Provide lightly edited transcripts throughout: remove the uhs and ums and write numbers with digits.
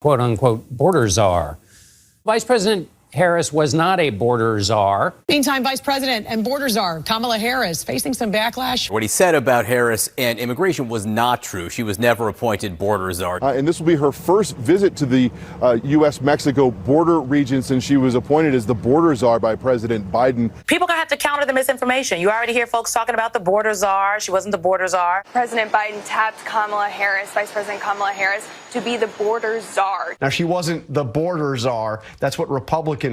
quote unquote border czar. Vice President Harris was not a border czar. Meantime, Vice President and border czar Kamala Harris facing some backlash. What he said about Harris and immigration was not true. She was never appointed border czar. And this will be her first visit to the U.S.-Mexico border region since she was appointed as the border czar by President Biden. People gonna have to counter the misinformation. You already hear folks talking about the border czar. She wasn't the border czar. President Biden tapped Kamala Harris, Vice President Kamala Harris, to be the border czar. Now, she wasn't the border czar. That's what Republicans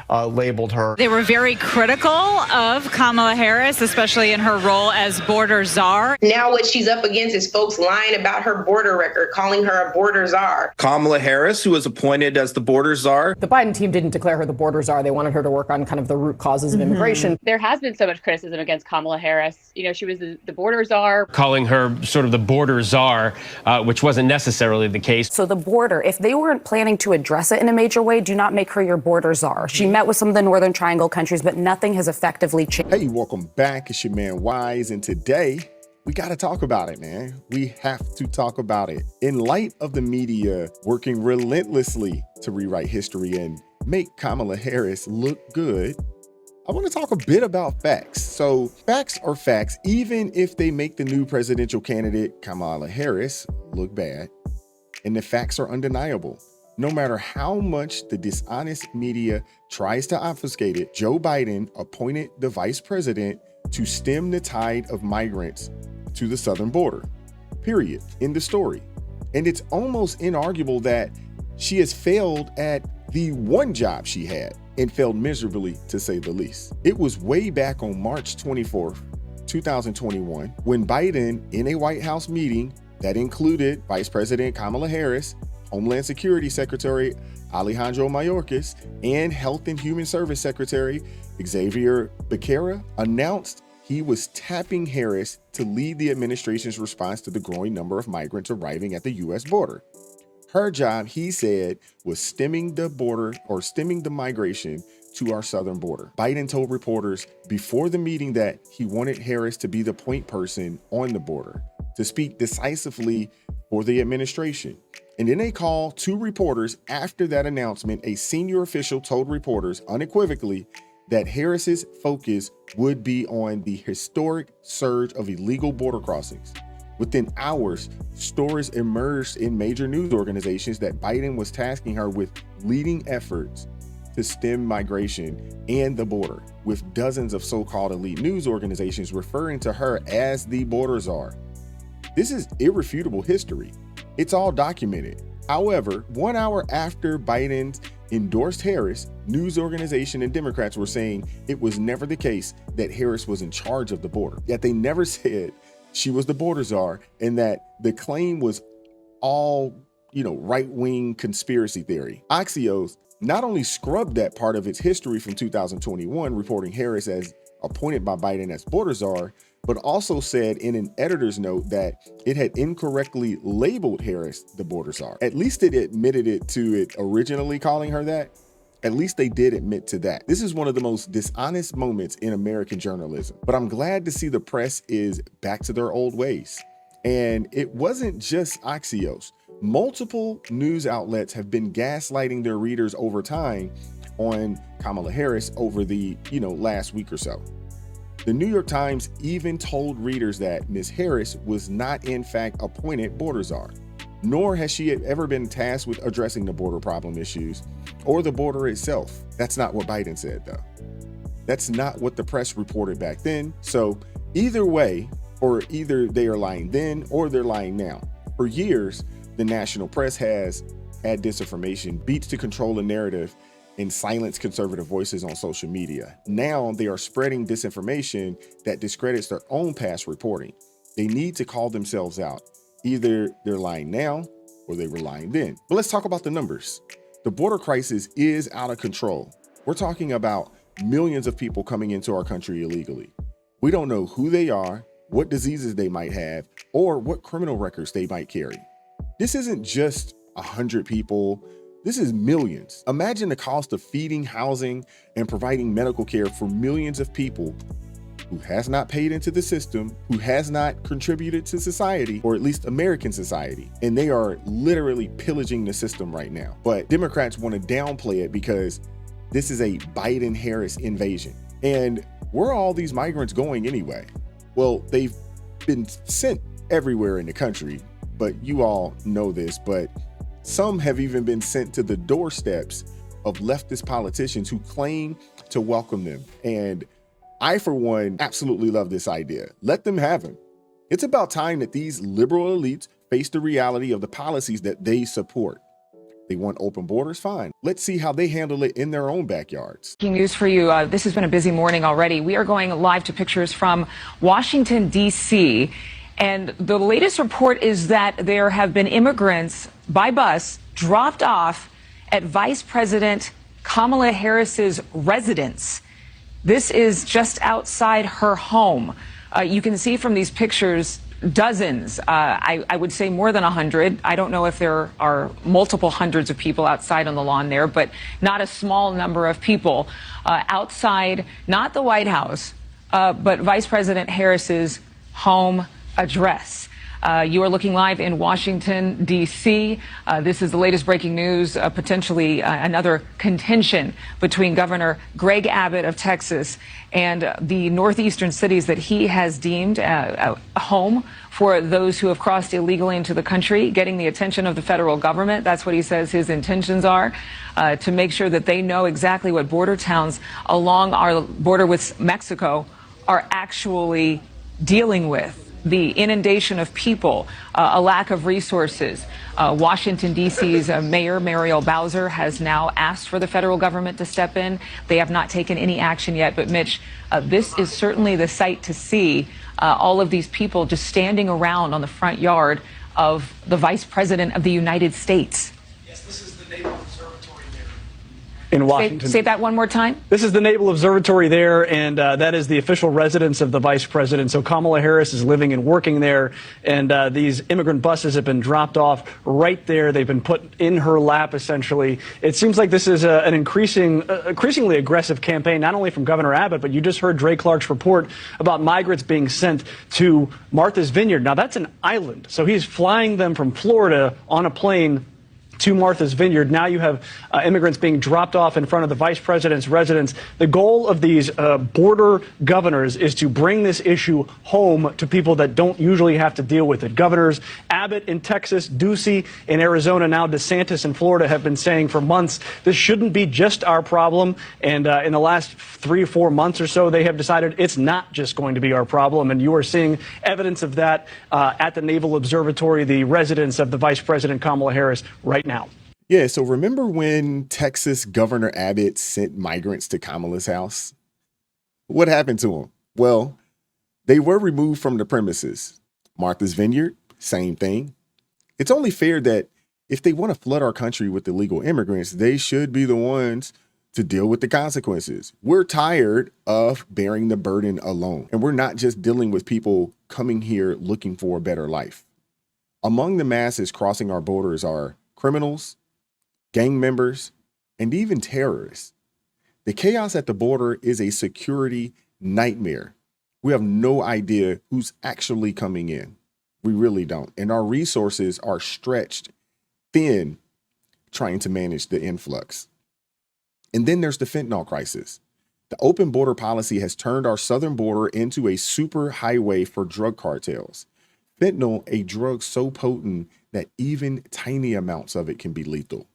labeled her. They were very critical of Kamala Harris, especially in her role as border czar. Now what she's up against is folks lying about her border record, calling her a border czar. Kamala Harris, who was appointed as the border czar. The Biden team didn't declare her the border czar. They wanted her to work on kind of the root causes of immigration. There has been so much criticism against Kamala Harris. You know, she was the border czar. Calling her sort of the border czar, which wasn't necessarily the case. So the border, if they weren't planning to address it in a major way, do not make her your border czar. She met with some of the Northern Triangle countries, but nothing has effectively changed. Hey, welcome back. It's your man Wise, and today we got to talk about it, man. We have to talk about it. In light of the media working relentlessly to rewrite history and make Kamala Harris look good, I want to talk a bit about facts. So facts are facts, even if they make the new presidential candidate, Kamala Harris, look bad. And the facts are undeniable. No matter how much the dishonest media tries to obfuscate it, Joe Biden appointed the vice president to stem the tide of migrants to the southern border. Period. End of story. And it's almost inarguable that she has failed at the one job she had and failed miserably, to say the least. It was way back on March 24th, 2021, when Biden, in a White House meeting that included Vice President Kamala Harris, Homeland Security Secretary Alejandro Mayorkas, and Health and Human Service Secretary Xavier Becerra, announced he was tapping Harris to lead the administration's response to the growing number of migrants arriving at the U.S. border. Her job, he said, was stemming the migration to our southern border. Biden told reporters before the meeting that he wanted Harris to be the point person on the border, to speak decisively for the administration. And in a call to reporters after that announcement, a senior official told reporters unequivocally that Harris's focus would be on the historic surge of illegal border crossings. Within hours, stories emerged in major news organizations that Biden was tasking her with leading efforts to stem migration and the border, with dozens of so-called elite news organizations referring to her as the border czar. This is irrefutable history. It's all documented. However, 1 hour after Biden endorsed Harris, news organization and Democrats were saying it was never the case that Harris was in charge of the border. Yet they never said she was the border czar, and that the claim was all, right-wing conspiracy theory. Axios not only scrubbed that part of its history from 2021, reporting Harris as appointed by Biden as border czar, but also said in an editor's note that it had incorrectly labeled Harris the border czar. At least it admitted to it originally calling her that. At least they did admit to that. This is one of the most dishonest moments in American journalism, but I'm glad to see the press is back to their old ways. And it wasn't just Axios. Multiple news outlets have been gaslighting their readers over time on Kamala Harris over the, last week or so. The New York Times even told readers that Ms. Harris was not in fact appointed border czar, nor has she ever been tasked with addressing the border problem issues or the border itself. That's not what Biden said, though. That's not what the press reported back then. So either way, or either they are lying then or they're lying now. For years, the national press has had disinformation, beats to control the narrative, and silence conservative voices on social media. Now they are spreading disinformation that discredits their own past reporting. They need to call themselves out. Either they're lying now or they were lying then. But let's talk about the numbers. The border crisis is out of control. We're talking about millions of people coming into our country illegally. We don't know who they are, what diseases they might have, or what criminal records they might carry. This isn't just 100 people. This is millions. Imagine the cost of feeding, housing, and providing medical care for millions of people who has not paid into the system, who has not contributed to society, or at least American society. And they are literally pillaging the system right now. But Democrats want to downplay it because this is a Biden-Harris invasion. And where are all these migrants going anyway? Well, they've been sent everywhere in the country, but you all know this, but some have even been sent to the doorsteps of leftist politicians who claim to welcome them. And I, for one, absolutely love this idea. Let them have them. It's about time that these liberal elites face the reality of the policies that they support. They want open borders, fine. Let's see how they handle it in their own backyards. Breaking news for you. This has been a busy morning already. We are going live to pictures from Washington, D.C. And the latest report is that there have been immigrants by bus dropped off at Vice President Kamala Harris's residence. This is just outside her home. You can see from these pictures dozens, I would say more than 100. I don't know if there are multiple hundreds of people outside on the lawn there, but not a small number of people outside, not the White House, but Vice President Harris's home address. You are looking live in Washington, D.C. This is the latest breaking news, potentially another contention between Governor Greg Abbott of Texas and the northeastern cities that he has deemed a home for those who have crossed illegally into the country, getting the attention of the federal government. That's what he says his intentions are, to make sure that they know exactly what border towns along our border with Mexico are actually dealing with. The inundation of people, a lack of resources. Washington, D.C.'s Mayor Muriel Bowser has now asked for the federal government to step in. They have not taken any action yet. But, Mitch, this is certainly the sight to see, all of these people just standing around on the front yard of the Vice President of the United States. Yes, this is the Naval Observatory there. In Washington. Say that one more time. This is the Naval Observatory there, and that is the official residence of the vice president. So Kamala Harris is living and working there, and these immigrant buses have been dropped off right there. They've been put in her lap, essentially. It seems like this is an increasingly aggressive campaign, not only from Governor Abbott, but you just heard Dre Clark's report about migrants being sent to Martha's Vineyard. Now, that's an island, so he's flying them from Florida on a plane to Martha's Vineyard. Now you have immigrants being dropped off in front of the vice president's residence. The goal of these border governors is to bring this issue home to people that don't usually have to deal with it. Governors Abbott in Texas, Ducey in Arizona, now DeSantis in Florida have been saying for months this shouldn't be just our problem. And in the last 3 or 4 months or so, they have decided it's not just going to be our problem. And you are seeing evidence of that at the Naval Observatory, the residence of the Vice President Kamala Harris right now. Yeah, so remember when Texas Governor Abbott sent migrants to Kamala's house? What happened to them? Well, they were removed from the premises. Martha's Vineyard, same thing. It's only fair that if they want to flood our country with illegal immigrants, they should be the ones to deal with the consequences. We're tired of bearing the burden alone, and we're not just dealing with people coming here looking for a better life. Among the masses crossing our borders are criminals, gang members, and even terrorists. The chaos at the border is a security nightmare. We have no idea who's actually coming in. We really don't. And our resources are stretched thin trying to manage the influx. And then there's the fentanyl crisis. The open border policy has turned our southern border into a super highway for drug cartels. Fentanyl, a drug so potent that even tiny amounts of it can be lethal.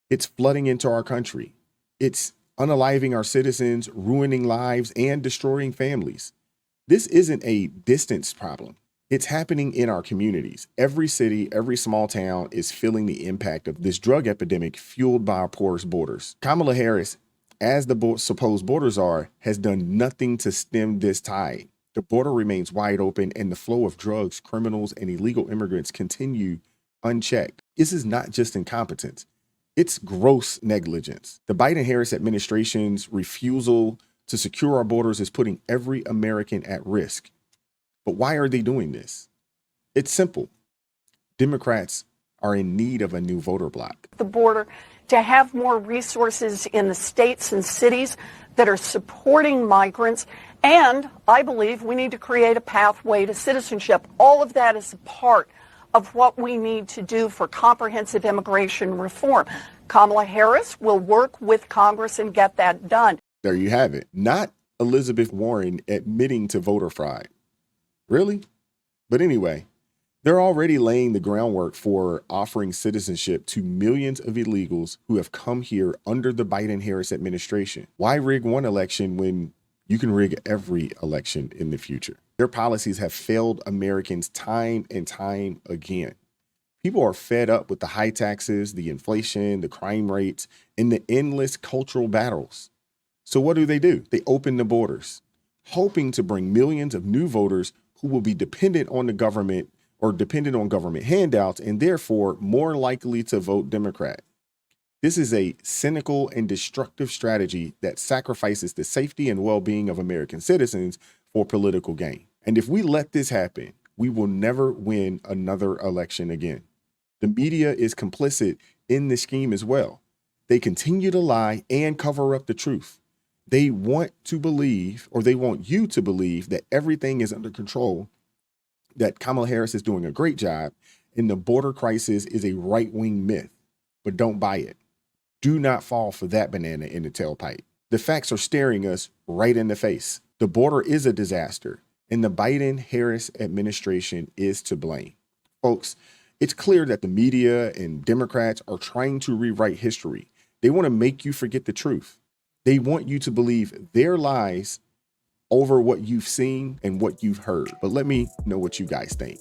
It's flooding into our country. It's unaliving our citizens, ruining lives, and destroying families. This isn't a distance problem. It's happening in our communities. Every city, every small town is feeling the impact of this drug epidemic fueled by our porous borders. Kamala Harris, as the supposed border czar, has done nothing to stem this tide. The border remains wide open and the flow of drugs, criminals, and illegal immigrants continue unchecked. This is not just incompetence. It's gross negligence. The Biden-Harris administration's refusal to secure our borders is putting every American at risk. But why are they doing this? It's simple. Democrats are in need of a new voter bloc. The border, to have more resources in the states and cities that are supporting migrants. And I believe we need to create a pathway to citizenship. All of that is a part of what we need to do for comprehensive immigration reform. Kamala Harris will work with Congress and get that done. There you have it. Not Elizabeth Warren admitting to voter fraud. Really? But anyway, they're already laying the groundwork for offering citizenship to millions of illegals who have come here under the Biden-Harris administration. Why rig one election when you can rig every election in the future? Their policies have failed Americans time and time again. People are fed up with the high taxes, the inflation, the crime rates, and the endless cultural battles. So what do? They open the borders, hoping to bring millions of new voters who will be dependent on the government or dependent on government handouts and therefore more likely to vote Democrat. This is a cynical and destructive strategy that sacrifices the safety and well-being of American citizens for political gain. And if we let this happen, we will never win another election again. The media is complicit in this scheme as well. They continue to lie and cover up the truth. They want to believe, or they want you to believe, that everything is under control, that Kamala Harris is doing a great job, and the border crisis is a right-wing myth. But don't buy it. Do not fall for that banana in the tailpipe. The facts are staring us right in the face. The border is a disaster, and the Biden-Harris administration is to blame. Folks, it's clear that the media and Democrats are trying to rewrite history. They want to make you forget the truth. They want you to believe their lies over what you've seen and what you've heard. But let me know what you guys think.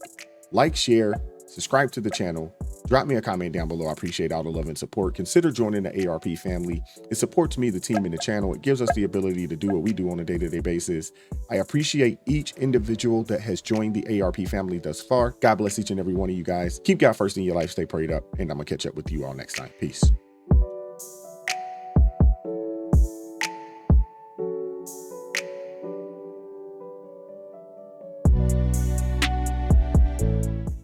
Like, share, subscribe to the channel, drop me a comment down below. I appreciate all the love and support. Consider joining the ARP family. It supports me, the team, and the channel. It gives us the ability to do what we do on a day-to-day basis. I appreciate each individual that has joined the ARP family thus far. God bless each and every one of you guys. Keep God first in your life. Stay prayed up, and I'm gonna catch up with you all next time. Peace.